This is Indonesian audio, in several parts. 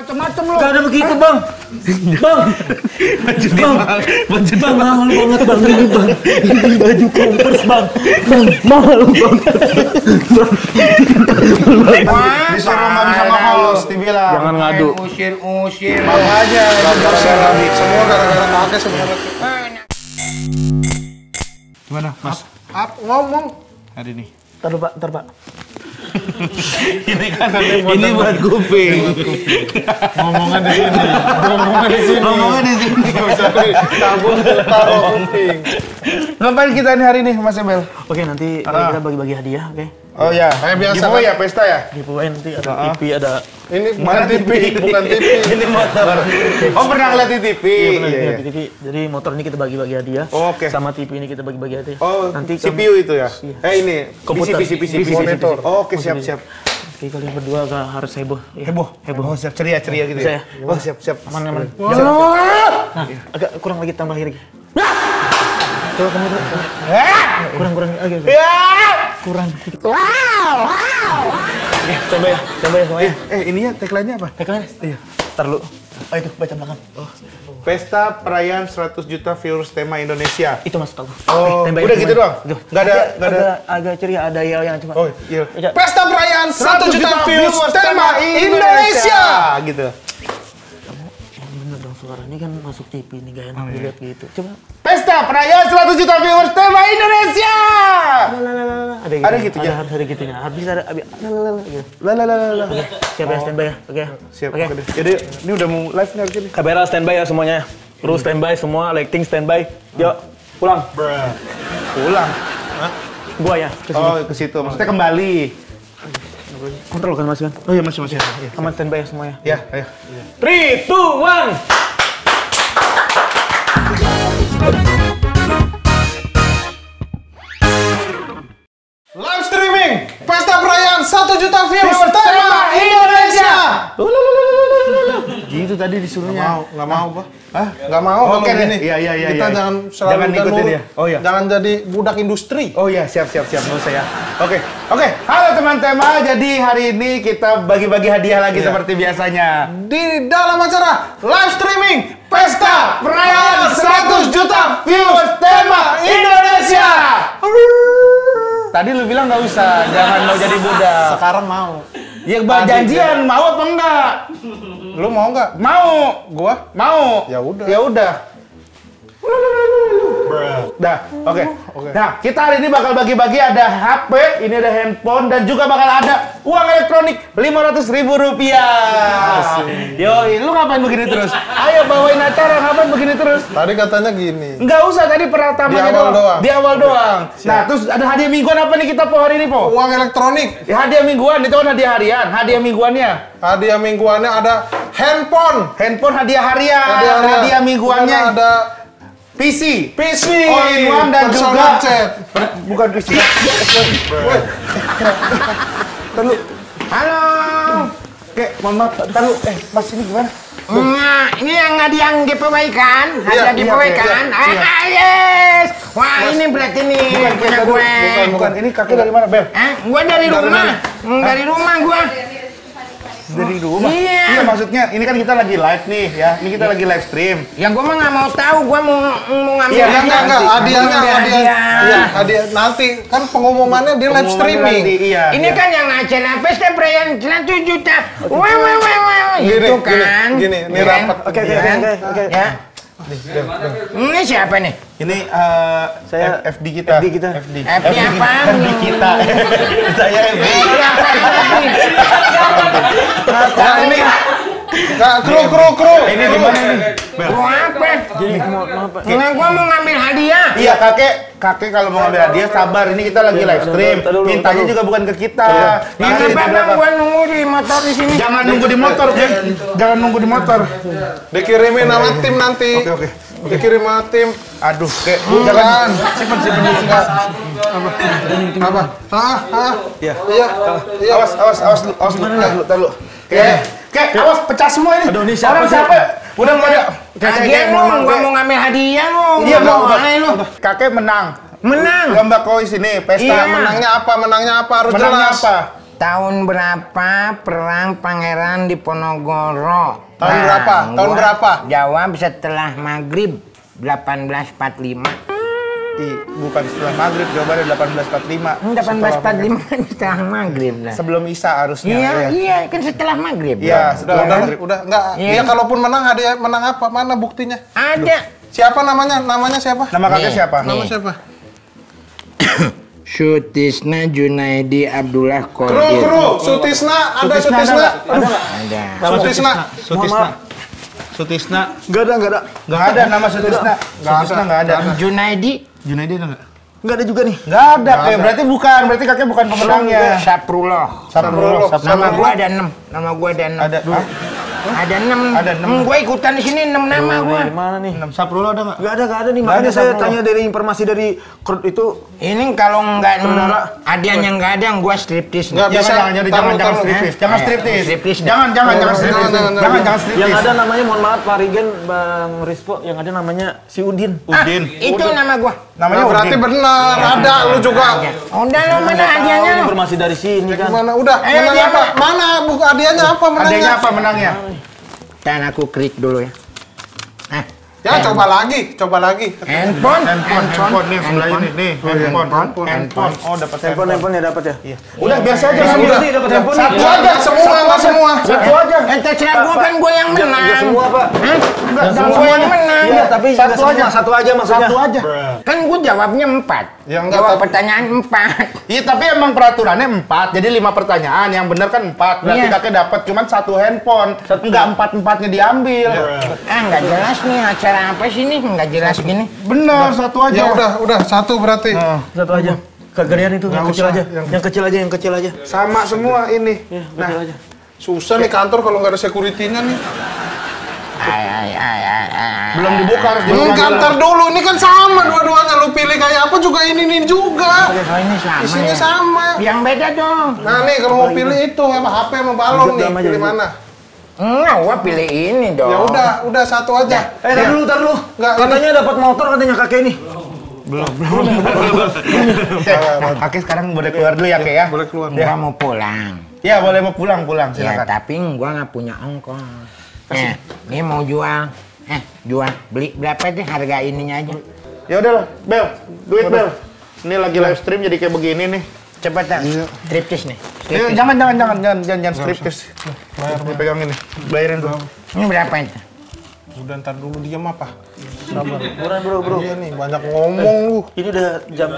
Macem-macem lu. Gak ada begitu, Bang. Bang, mahal banget, Bang. Ini, Bang. Ini baju Converse, Bang. Bang, mahal banget. Disuruh nggak bisa mahal lu, dibilang. Jangan ngadu. Usir. Mau aja. Semua gara-gara pakai sebenarnya. Gimana, Mas? Ngomong. Hari ini. Ntar, Pak. Ini kan ini buat kuping. Ngomongnya di sini. Nggak bisa tabung taruh kuping. Ngapain kita nih hari ini, Mas Emel? Oke, nanti kita bagi-bagi hadiah, oke? Oh ya, kayak biasa Giveaway ya, pesta ya? Giveaway nanti ada TV, ada... Ini mana TV? Bukan TV. Ini motor. Oh, pernah ngeliat di TV? Iya. TV. Jadi motor ini kita bagi-bagi hadiah. Oh, oke. Sama TV ini kita bagi-bagi hadiah. Oh, nanti CPU itu ya? Iya. Ini, Komputer. PC. Monitor. Oh, oke, siap. Oke, kalian berdua agak harus heboh. Ya. Heboh. Oh, siap, ceria gitu Bisa ya? ya? Oh, siap. Aman. Nah, agak kurang lagi, tambah lagi. Coba kamu tuh. Kurang lagi. Kurang. Coba ya semuanya. Ininya tagline-nya apa? Tagline? Iya. Ntar lu. Oh itu, baca belakang. Pesta perayaan 100 juta viewers tema Indonesia. Itu masuk aku. Oh, udah gitu doang? Nggak ada... Agak ceria, ada yang cuma. Oh, iya. Pesta perayaan 1 juta views tema Indonesia. Gitu. Yang bener dong, suaranya kan masuk TV nih, gak enak dilihat gitu. Coba. Pesta perayaan 100 juta viewers tema Indonesia. Ada gitu ya? Ada gitunya. Habis ada gitu. Oke, siap ya, standby ya. Oke. Siap. Oke. Jadi ini udah mau live nih hari ini. Kamera standby ya semuanya. Kru standby semua, lighting standby. Yuk, pulang. Pulang. Gua ya. Oh, ke situ. Maksudnya kembali. Kontrol kan masih kan? Oh iya, masih. Aman standby ya semuanya. Ya, ayo. 3, 2, 1. Live streaming pesta perayaan 1 juta views tema Indonesia. Gitu tadi disuruhnya. Nggak mau, Pak. Hah? Nggak mau? Oke, gini. Iya. Kita Kita jangan selalu ngikutin ya. Oh iya. Jangan jadi budak industri. Oh iya, siap. Nggak usah ya. Oke. Halo teman-teman. Jadi hari ini kita bagi-bagi hadiah lagi seperti biasanya. Di dalam acara live streaming pesta perayaan 100 juta views tema Indonesia. Tadi lu bilang nggak usah, jangan mau jadi budak. Sekarang mau. Ya janjian, mau apa enggak? Lu mau nggak? Mau. Gua? Mau. Ya udah. Dah, oke. Nah, kita hari ini bakal bagi-bagi ada HP, ini ada handphone, dan juga bakal ada uang elektronik Rp500.000. Yoi, lu ngapain begini terus? Ayo bawain acara, ngapain begini terus? Tadi katanya gini. Nggak usah, tadi pertamanya Di awal doang. Di awal doang. Nah, terus ada hadiah mingguan apa nih kita Po hari ini, Po? Uang elektronik. Ya, hadiah mingguan, itu kan hadiah harian. Hadiah mingguannya. Hadiah mingguannya ada handphone. Handphone hadiah harian. Hadiah mingguannya ada PC. All-in-one dan juga chat. bukan PC. Terlalu. Halo. Oke, mohon maaf. Terlalu. Mas ini gimana? Nah, ini yang yang giveaway kan? Iya, Ada giveaway kan? Yes. Wah, ini berarti nih punya gue. Bukan. Ini kakek dari mana, Bel? Gue dari rumah. Dari rumah gue. Dari rumah? Iya. Maksudnya ini kan kita lagi live nih ya. Ini kita lagi live stream. Ya gue mah nggak mau tahu. Gue mau ngambil. Iya, Enggak. Hadiahnya. Hadiah. Iya, hadiah. Nanti kan pengumumannya di live streaming. Iya. Ini kan yang acara pesta perayaan 100 juta. Wah. Gitu kan? Gini, ini rapat. Oke. Ya. Ini siapa nih? Ini Saya FD kita. FD kita. FD apa? FD kita. Saya FD. Nah, ini kru. Ini di mana nih? Gua apa? Jadi mau apa? Nah, gua mau ngambil hadiah. Iya, kakek kalau mau ngambil hadiah sabar. Ini kita lagi live stream. Mintanya juga bukan ke kita. Nanti bang, gua nunggu di motor di sini. Jangan nunggu di motor, Bang. Jangan nunggu di motor. Dikirimin sama tim nanti. Oke. Dikirim sama tim. Aduh, kayak Jangan. Simpen enggak. Apa? Iya. Iya. Awas lu. Kayak awas pecah semua ini. Aduh, ini Orang siapa? capek. Udah enggak ada. Hadiah lu, gua mau ngambil hadiah lu. Iya, mau. lu. Kakek menang. Menang. Lomba kuis ini, pesta. Iya. Menangnya apa? Harus Menangnya jelas. apa? Tahun berapa perang Pangeran Diponegoro? Tahun berapa? Tahun gua berapa? Jawab setelah maghrib 1845. Bukan setelah maghrib, jawabannya 1845. 1845 kan setelah maghrib lah. Sebelum Isya harusnya. Iya, ya. iya kan setelah maghrib. Iya, setelah Udah, maghrib. udah, enggak. Iya. Ya kalaupun menang hadiah menang apa? Mana buktinya? Ada. Siapa namanya? Namanya siapa? Nama kakek Nih. siapa? Nama siapa? Sutisna Junaidi Abdullah Kru, Qadir. Sutisna, ada Sutisna Sutisna. ada Ada. Sutisna. Sutisna. Enggak ada. Nggak ada nama Sutisna. Sutisna nggak ada. Junaidi Junaidi ada nggak? Enggak ada juga nih. Nggak ada. Kayak berarti bukan. Berarti kakek bukan pemenangnya. Saprullah. Saprullah. Nama gua ada 6. Nama gua ada 6. Ada. Hah? Ada 6. Ada 6. Gua ikutan di sini 6 nama gua. Mana nih? Saprullah ada nggak? Enggak ada nih. Nggak Makanya ada saya sama tanya dari informasi dari Krut itu. Ini kalau nggak hadiahnya nggak ada, gua striptis. Nggak Jangan, bisa. jangan Taruh. striptis. Jangan striptis. Striptis. Jangan striptis. Jangan striptis. Yang ada namanya, mohon maaf Pak Rigen, Bang Rispo, yang ada namanya si Udin. Udin. Itu nama gua. Namanya Nah, berarti Udin. benar. Ada lu juga. Udah lo mana hadiahnya lo? Informasi dari sini kan. Gimana? Udah. Ayo, Menang dia apa? Mana buku hadiahnya apa menangnya? Adanya apa menangnya? Dan aku klik dulu ya. Ya coba lagi. Handphone Handphone nih sebelah ini nih. Handphone. Oh dapat Handphone ya dapat ya. Iya. Udah biasa aja. Ya, udah. dapat handphone. Satu nih. aja. Semua nggak semua. Satu aja. terserah gua kan gua yang menang. Enggak semua, Pak. Hah? Enggak Gua yang menang. Iya, tapi Satu nggak semua, aja. satu aja maksudnya. Satu aja. Kan gua jawabnya 4. Ya, enggak, Jawab tapi- pertanyaan 4. Iya tapi emang peraturannya 4. Jadi 5 pertanyaan. Yang benar kan 4. Berarti Iya. kakek dapat cuman 1 handphone. Enggak 4-4-nya diambil. Nggak jelas nih acara apa sih nih? Nggak jelas gini. Benar, satu aja. Ya udah satu berarti. Satu aja. Kegedean itu yang Nggak kecil usah, aja. Yang kecil aja. Sama semua ini. Nah, kecil aja. Susah nih kantor kalau nggak ada security-nya nih. Belum dibuka harus dibuka. Enggak, ntar dulu. Ini kan sama dua-duanya. Lu pilih kayak apa juga ini juga. Oh ini sama Isinya ya. sama. Yang beda dong. Nah nih kalau mau pilih itu sama HP sama balon nih. Diam aja, Pilih diam. mana? Enggak, gua pilih ini dong. Ya udah satu aja. Tar dulu. Nggak, Katanya dapat motor katanya kakek ini. Kakek sekarang boleh keluar dulu ya, Kek ya. Boleh keluar. Gua mau pulang. Ya, boleh mau pulang Ya, silakan. tapi gua nggak punya ongkos. Ini mau jual. Jual. Beli berapa deh harga ininya aja. Ya udahlah, Bel. Duit, Bel. Ini lagi live stream jadi kayak begini nih. Cepat dah. Striptis nih. Eh, jangan striptis. Dipegang ini. Bayarin dulu. Ini berapa itu? Udah ntar dulu diam apa? Sabar. Buruan bro. Iya nih banyak ngomong lu. Ini udah jam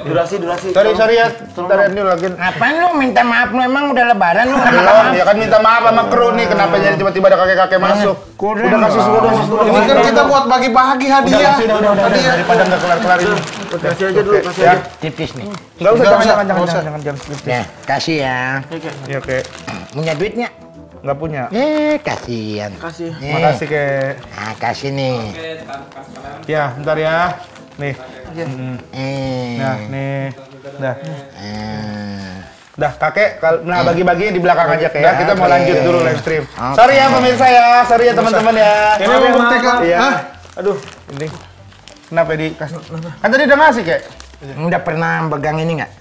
durasi. Sorry ya. Ntar ini lagi. Apaan lu minta maaf lu emang udah lebaran lu? Belum, ya kan minta maaf sama kru nih. Kenapa jadi tiba-tiba ada kakek-kakek masuk? Udah kasih sudah. Ini kan kita buat bagi-bagi hadiah. Udah. Hadiah. Daripada nggak kelar-kelar ini. Kasih aja dulu, kasih Ya. aja. Tipis nih. Nggak usah, Nggak usah, jangan striptis. Ya, kasih ya. Ya, Kek. Punya duitnya? Nggak punya. Kasihan. Kasih. Makasih, Kek. Nah, kasih nih. Ya, bentar ya. Nih. Nah, Eh. nih. Dah. Eh. Dah, kakek, bagi-baginya di belakang aja kayak. Kita mau Oke. lanjut dulu live stream. Oke. Sorry ya pemirsa ya, sorry ya teman-teman ya. Ini membuktikan. Iya. Hah? Aduh, ini. Kenapa dikasih? Kan tadi udah ngasih kayak. Udah pernah pegang ini nggak?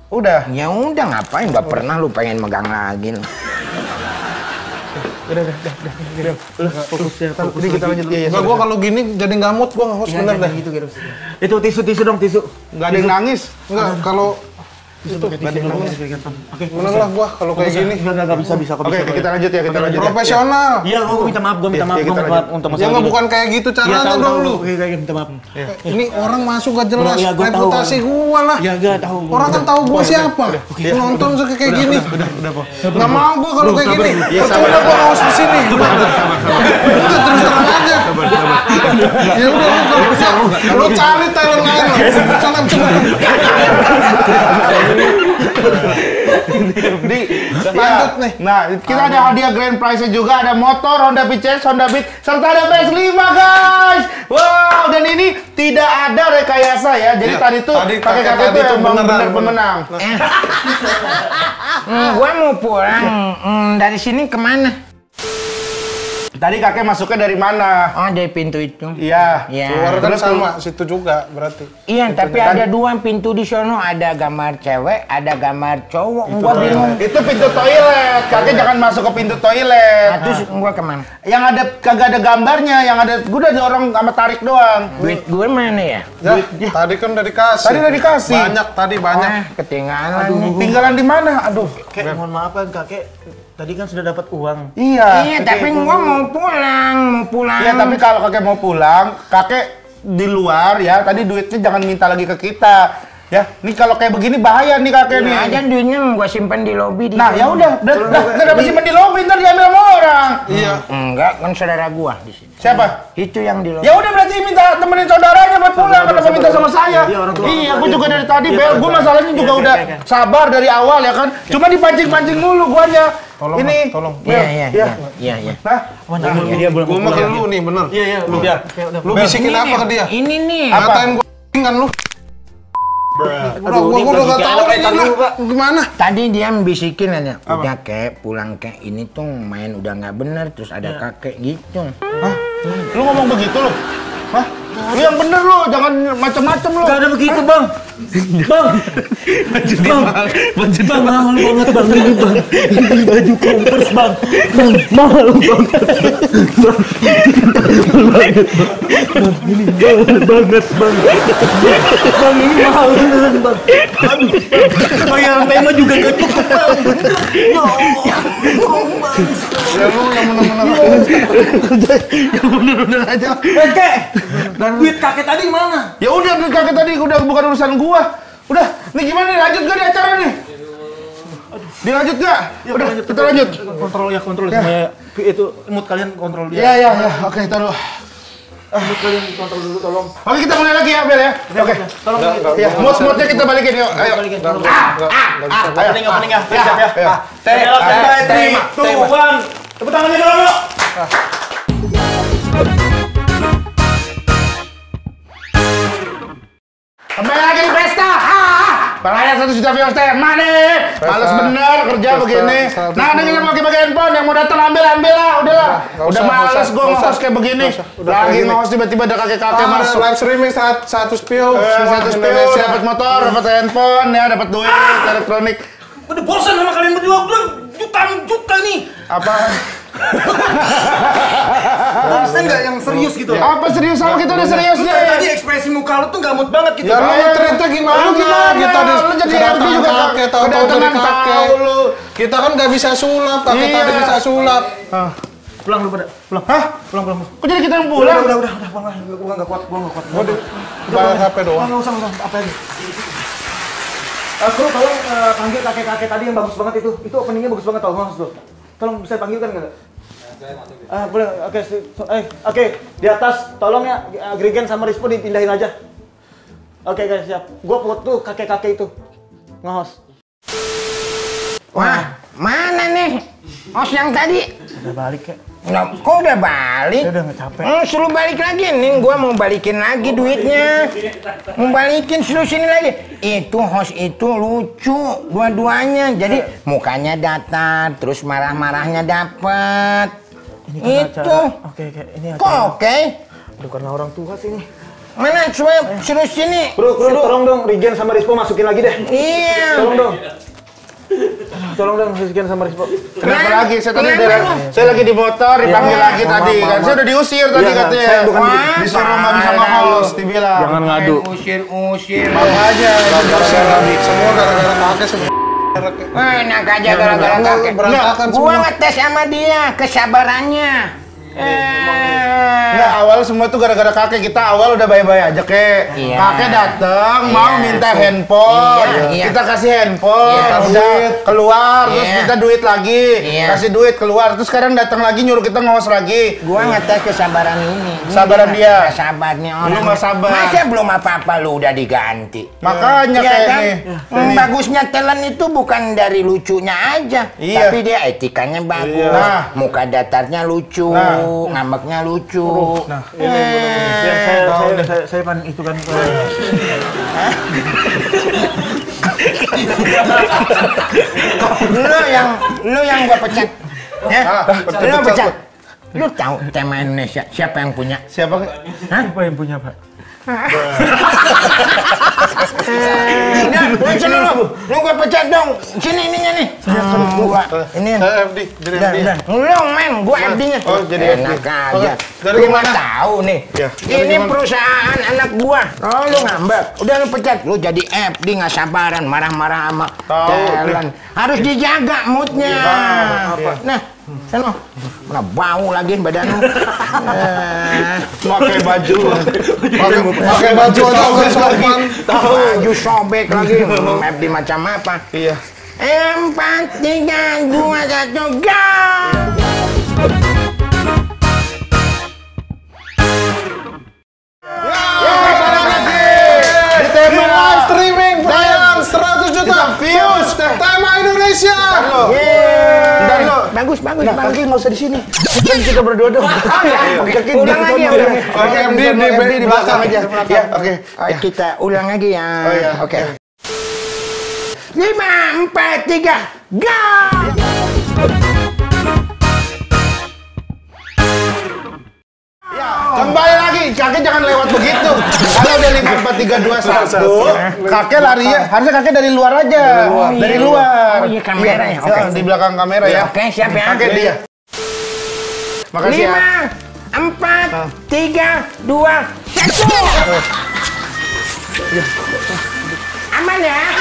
Udah. Ya udah ngapain? Udah pernah lu pengen megang lagi. Udah. Fokus ya. Ini kita lanjut ya. Enggak, gua kalau gini jadi nggak mood, gua nge-host bener deh. Gitu. Itu tisu dong, tisu. Nggak ada yang nangis. Enggak, kalau menang lah gua kalau kayak gini. Enggak bisa. Oke, kita lanjut ya, kita lanjut. Profesional. Iya, gua minta maaf, Iya, kita minta lanjut. maaf untuk Ya masalah nggak ini. bukan kayak gitu Iya, caranya tahu, dong lu. Oke, minta maaf. Ini orang masuk gak jelas, Bro, ya, gua tahu, reputasi kan. gua lah. Ya, enggak tahu. Orang kan tahu gua siapa. Nonton suka kayak gini. Nggak mau gua kalau kayak gini. Percuma gua host di sini. Udah terus terang aja. Ya udah lu kalau bisa lu cari talent lain. Sana coba. Di Lanjut nih. Nah, kita ada hadiah grand prize juga, ada motor Honda PCX, Honda Beat, serta ada PS5 guys. Wow, dan ini tidak ada rekayasa ya. Jadi Ya, tadi tuh tadi kakek-kakek tadi tuh tuh emang beneran. bener pemenang. Gua mau pulang. Dari sini kemana? Tadi kakek masuknya dari mana? Oh, dari pintu itu. Iya. Iya. Keluar kan Terus sama, situ juga berarti. Iya, tapi ada dua pintu di sono, ada gambar cewek, ada gambar cowok. Gua bingung. Itu pintu toilet. Kakek jangan masuk ke pintu toilet. Nah, terus gua kemana? Yang ada kagak ada gambarnya, yang ada gua udah dorong sama tarik doang. Duit gue mana ya? Ya, tadi kan udah dikasih. Tadi udah dikasih. Banyak. Ah, ketinggalan nih. Tinggalan di mana? Aduh. Kakek, mohon maaf kan kakek. Tadi kan sudah dapat uang. Iya. Iya, tapi gua mau pulang. Iya, tapi kalau kakek mau pulang, kakek di luar ya. Tadi duitnya jangan minta lagi ke kita. Ya, nih kalau kayak begini bahaya nih kakek nih. Aja duitnya gua simpen di lobi di. Nah, ya udah, kenapa simpen di lobi ntar diambil sama orang? Iya. Enggak, kan saudara gua di sini. Siapa? Itu yang di lobi. Ya udah berarti minta temenin saudaranya buat pulang, kenapa minta sama saya? Iya, orang tua. Iya, aku juga dari tadi bel, gua masalahnya juga udah sabar dari awal ya kan. Cuma dipancing-pancing mulu guanya. Tolong, Ini. Mas, tolong. Iya. Nah, Dia belum Gua mah ke lu nih, bener. Iya, lu biar. Lu bisikin apa ke dia? Ini nih. Ngatain gua kan lu. Udah, gua udah gak tau nih lu gimana. Tadi dia bisikin aja. Udah kek, pulang kek. Ini tuh main udah nggak bener. Terus ada kakek gitu. hah? Lu ngomong begitu lu? Hah? Lu yang bener lu, jangan macem-macem lu. Gak ada begitu, Bang. Bang. Bang, mahal banget, Bang. Ini, Bang. Ini baju kompres, Bang. Bang, mahal banget. Bang. Bang, ini mahal banget, Bang. Bang, ini mahal beneran, Bang. Aduh, bayaran tema juga gak cukup, Bang. Ya Allah. Ya lu yang bener-bener. Yang bener-bener aja. Kakek, duit kakek tadi mana? Ya udah, kakek tadi udah bukan urusan gua. Udah, nih gimana nih? Lanjut gak nih acara nih? Dilanjut gak? Udah, kita lanjut. Kontrol supaya itu mood kalian kontrol dia. Ya. Oke, taruh. Mood kalian kontrol dulu, tolong. Oke, kita mulai lagi ya, Bel ya. Oke. Tolong. Ya, mood-moodnya kita balikin yuk. Ayo. Opening ya. Siap ya. Ayo. Standby 3, 2, 1. Tepuk tangannya dulu yuk. Kembali lagi di pesta. Perayaan 1 juta viewers teh. Mana? Males bener kerja begini. Nah, ini kita bagi-bagi handphone. Yang mau datang ambil lah. Udahlah. Udah males gua nge-host kayak begini. Lagi nge-host tiba-tiba ada kakek-kakek masuk. Live streaming 100 view. 100 view, dapat motor, dapat handphone, ya dapat duit elektronik. Udah bosan sama kalian berdua. Udah juta nih. Apaan? Bisa nggak yang serius gitu? Apa serius sama kita udah serius Lu deh. tadi ekspresi muka lu tuh nggak mood banget gitu. Ya lu cerita gimana? Lu gimana? Kita Lu jadi RD juga kakek, tahu dari kedatangan kakek. tahu lu. Kita kan nggak bisa sulap, kakek Iya. tadi bisa sulap. Pulang lu pada. Pulang. Hah? Pulang. Kok jadi kita yang pulang? Udah pulang. Gua nggak kuat. Bayar HP doang. Nggak usah. Apa lagi? Kru, tolong panggil kakek-kakek tadi yang bagus banget itu. Itu openingnya bagus banget, tolong tuh. Tolong bisa panggilkan nggak? Boleh. Oke. Di atas, tolong ya, Grigen sama Rispo dipindahin aja. Oke guys, siap. Gua foto kakek-kakek itu. Nge-host. Wah, mana nih? Os yang tadi? Udah balik ya? Nah, kok udah balik? Saya udah nggak capek. Suruh balik lagi nih, gua mau balikin lagi duitnya. Mau balikin suruh sini lagi. Itu host itu lucu dua-duanya. Jadi mukanya datar, terus marah-marahnya dapet. Ini kan Itu. acara. Oke. Ini Kok acara. oke? Aduh, karena orang tua sih ini. Mana suruh sini. Bro, tolong dong, Regen sama Rispo masukin lagi deh. Iya. Tolong dong, Regen sama Rispo. Kenapa lagi? Kenapa? Saya lagi di motor, dipanggil lagi tadi kan. Saya udah diusir tadi Iya, katanya. saya bukan Disuruh nggak bisa nge-host, dibilang. Jangan ngadu. Usir. Makanya. Semua gara-gara kakek semua. Enak aja gara-gara kakek. Berantakan Gua semua. ngetes sama dia kesabarannya. Enggak, awal semua tuh gara-gara kakek. Kita awal udah baik-baik aja, Kek. Iya. Kakek datang mau Iya. minta handphone. Iya. Kita kasih handphone, Iya. udah keluar, terus Iya. minta duit lagi. Iya. Kasih duit keluar, terus sekarang datang lagi nyuruh kita nge-host lagi. Gua ngetes kesabaran ini. Sabaran dia. Sabarnya orang. Lu nggak sabar. Masa belum apa-apa lu udah diganti. Makanya Iya kayak kan? nih. Bagusnya talent itu bukan dari lucunya aja, Iya. tapi dia etikanya bagus. Nah. Muka datarnya lucu, Nah. ngambeknya lucu. Nah, saya pan itu kan. Lu yang gua pecat. Ya? Lu pecat. Lu tahu tema Indonesia siapa yang punya? Siapa? Hah? Siapa yang punya, Pak? Nah, sini lu gue pecat dong. Sini ininya nih. Gua ini. FD, dari FD. Lu men, gua FD-nya. Oh, jadi FD. Enak aja. Dari Lu mana? mah tahu nih. Ya, dari Ini gimana? perusahaan anak gua. Oh, lu ngambek. Udah lu pecat. Lu jadi FD nggak sabaran, marah-marah sama Tahu, talent. Harus dijaga moodnya. Nah, sana. Mana bau lagi badan lu. Pakai baju. Pakai baju aja udah sopan. Baju sobek lagi. FD macam apa? Iya. 4, 3, 2, 1, go! Di tema Live streaming tayang 100 juta views. Tema Indonesia. Dan lo, Bagus. kaki nggak usah di sini. Kita berdua dong. Kaki Ulang lagi ya, ulang. Oke, MD di belakang aja. Ya, oke. Kita ulang lagi ya. Oh, iya. Oke. 5, 4, 3, go! Kembali lagi, kakek jangan lewat begitu. Kalau udah 5, 4, 3, 2, 1, kakek larinya harusnya kakek dari luar aja. Dari luar. Oh iya, kamera ya. Oke. Di belakang kamera ya. Oke, siap ya. Kakek dia. Makasih ya. 5, 4, 3, 2, 1. Aman ya?